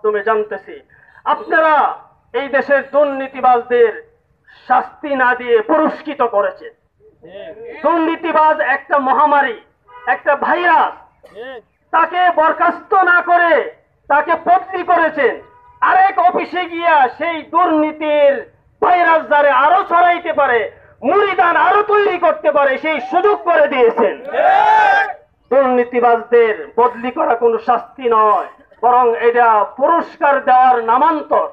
মাধ্যমে জানতেছি আপনারা এই দেশের দুর্নীতিবাজদের শাস্তি না দিয়ে পুরস্কৃত করেছেন। দুর্নীতিবাজ একটা মহামারী, একটা ভাইরাস, তাকে বরখাস্ত না করে তাকে বদলি করেছেন। আরেক অফিসে গিয়া সেই দুর্নীতির ভাইরাস যারে আরো ছড়াইতে পারে, মুড়িদান আরো তৈরি করতে পারে, সেই সুযোগ করে দিয়েছেন। দুর্নীতিবাজদের বদলি করা কোনো শাস্তি নয়, বরং এটা পুরস্কার দেওয়ার নামান্তর।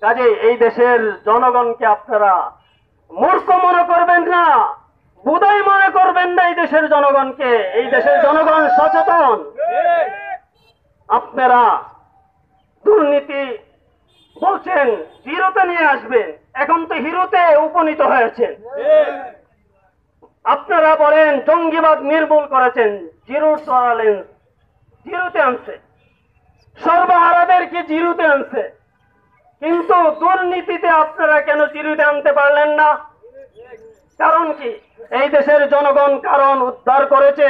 কাজে এই দেশের জনগণকে আপনারা মূর্খ মনে করবেন না, বুদাই মনে করবেন না। এই দেশের জনগণকে, এই দেশের জনগণ সচেতন। আপনারা দুর্নীতি বলছেন জিরোতে নিয়ে আসবেন, এখন তো হিরোতে উপনীত হয়েছেন। আপনারা বলেন জঙ্গিবাদ নির্মূল করেছেন, জিরো টলারেন্স, জিরোতে আনছে। সর্বহারাদেরকে জিরোতে আনছে, কিন্তু দুর্নীতিতে আপনারা কেন জিরোতে আনতে পারলেন না? কারণ কি? এই দেশের জনগণ কারণ উদ্ধার করেছে,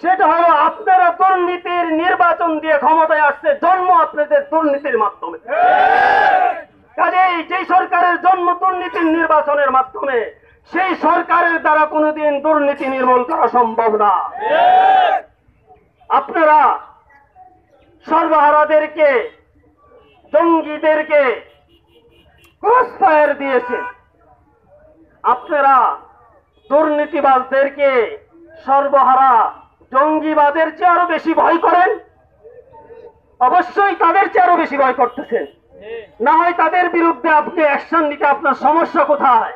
সেটা হলো আপনারা দুর্নীতির নির্বাচন দিয়ে ক্ষমতায় আসছে, জন্ম আপনাদের দুর্নীতির মাধ্যমে। কাজেই যে সরকারের জন্ম দুর্নীতির নির্বাচনের মাধ্যমে, সেই সরকারের দ্বারা কোনোদিন দুর্নীতি নির্মূল করা সম্ভব না। আপনারা সর্বহারাদেরকে, জঙ্গিদেরকে ক্রসফায়ার দিয়েছেন। আপনারা দুর্নীতিবাজদেরকে সর্বহারা জঙ্গিবাদের চেয়ে আরো বেশি ভয় করেন। অবশ্যই তাদের চেয়ে আরো বেশি ভয় করতেছেন, না হয় তাদের বিরুদ্ধে আপনি অ্যাকশন নিতে আপনার সমস্যা কোথায়?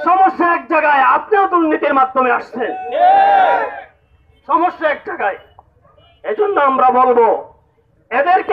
সমস্যা এক জায়গায়, আপনিও দুর্নীতির মাধ্যমে আসছেন, সমস্যা এক জায়গায়। এজন্য আমরা বলবো